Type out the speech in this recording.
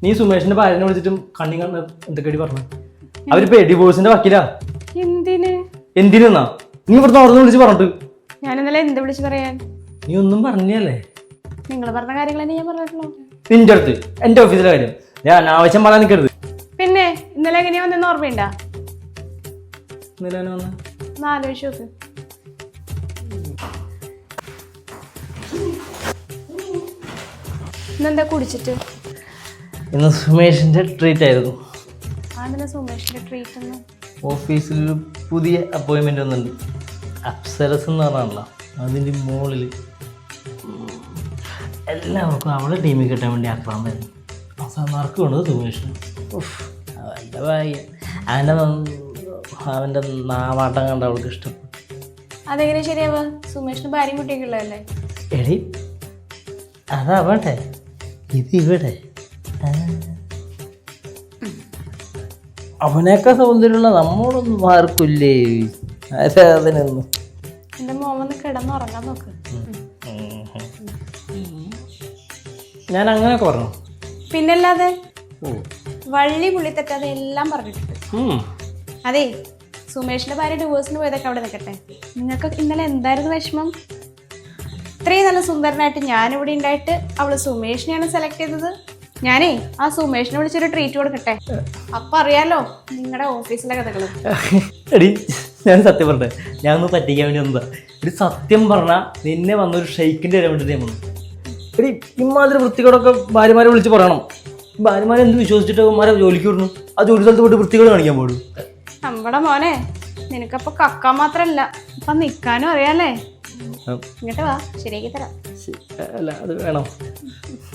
നീ സുമേഷിന്റെ ഭാര്യനെ വിളിച്ചിട്ടും കണ്ണി കണ്ണ് എന്തൊക്കെ പറഞ്ഞു? അവരിപ്പോ ഡിവോഴ്സിന്റെ വക്കീലാ. എന്തിനാ നീ ഇവിടുന്ന് ഓർന്ന് വിളിച്ച് പറഞ്ഞിട്ട്? ഞാൻ ഇന്നലെ എന്ത് വിളിച്ച് പറയാൻ? നീ ഒന്നും പറഞ്ഞല്ലേ? നിങ്ങൾ പറഞ്ഞ കാര്യങ്ങൾ തന്നെ ഞാൻ പറഞ്ഞിട്ടുള്ളൂ. നിന്റെ അടുത്ത് എന്റെ ഓഫീസിലെ കാര്യം ഞാൻ അനാവശ്യം പറയാൻ നിൽക്കരുത്. പിന്നെ ഇന്നലെ എങ്ങനെയാ വന്നെന്ന് ഓർമ്മയുണ്ടാ? ആലോചിച്ച് നോക്ക്. ഇന്നെന്താ കുടിച്ചിട്ട്? ഇന്ന് സുമേഷിന്റെ ട്രീറ്റ് ആയിരുന്നു. സുമേഷിന്റെ ട്രീറ്റ് ഓഫീസിൽ പുതിയ അപ്പോയിൻമെന്റ് വന്നിട്ടുണ്ട്. അപ്സരസ് എന്ന് പറഞ്ഞാണല്ലോ, അതിൻ്റെ മുകളിൽ എല്ലാവർക്കും അവളെ ടീമിൽ കിട്ടാൻ വേണ്ടി ആക്രാൻ തരുന്നു. അവസാനമാർക്ക് വേണ്ടത് സുമേഷിന്. അവൻ്റെ ഭാഗ്യം, അവൻ്റെ നാവാട്ടം കണ്ട അവൾക്ക് ഇഷ്ടപ്പെട്ടു. അതെങ്ങനെ ശരിയാവാ? സുമേഷിന് ഭാര്യയും കുട്ടിയൊക്കെ ഉള്ളതല്ലേ? എടി അതവിടെ ഇത് ഇവിടെ അവനേക്കാൾ സൗന്ദര്യമുള്ള നമ്മളൊന്നും ആർക്കില്ലേ അതിനൊന്നും. എന്റെ മോമൊന്ന് കിടന്നുറങ്ങാൻ നോക്ക്. ഞാൻ അങ്ങനെയൊക്കെ പറഞ്ഞു. പിന്നല്ലാതെ വള്ളി പുള്ളി തെറ്റാതെ എല്ലാം പറഞ്ഞിട്ടുണ്ട്. അതെ, സുമേഷിന്റെ ഭാര്യ ഡിവോഴ്സിന് പോയതൊക്കെ അവിടെ നിൽക്കട്ടെ. നിങ്ങൾക്ക് ഇന്നലെ എന്തായിരുന്നു വിഷമം? ഇത്രയും നല്ല സുന്ദരനായിട്ട് ഞാനിവിടെ ഉണ്ടായിട്ട് അവള് സുമേഷിനെയാണ് സെലക്ട് ചെയ്തത്. ഞാനേ ആ സുമേഷിനെ വിളിച്ചൊരു ട്രീറ്റ് കൊടുക്കട്ടെ, അപ്പൊ അറിയാലോ നിങ്ങളുടെ ഓഫീസിലെ കഥകള്. എടി ഞാൻ സത്യം പറഞ്ഞേ, ഞാൻ ഒന്ന് പറ്റിക്കാൻ വേണ്ടി വന്നതാ. എടി സത്യം പറഞ്ഞാൽ നിന്നെ വന്നൊരു ഷെയ്ക്കിന്റെ തരാൻ വേണ്ടി ഞാൻ വന്നു. എടി ഇമാതിരി വൃത്തികളൊക്കെ ഭാര്യമാരെ വിളിച്ച് പറയണം. ഭാര്യമാരെ എന്ത് വിശ്വസിച്ചിട്ട് അവന്മാരെ ജോലിക്ക് വിടണം? ആ ജോലി സ്ഥലത്ത് പോയിട്ട് വൃത്തികൾ കാണിക്കാൻ പാടും. നമ്മുടെ മോനെ, നിനക്കപ്പൊ കക്കാൻ മാത്രല്ല അപ്പൊ നിക്കാനും അറിയാലേ. ഇങ്ങോട്ട് വാ, ശരിയാക്കി തരാം. അല്ല അത് വേണം.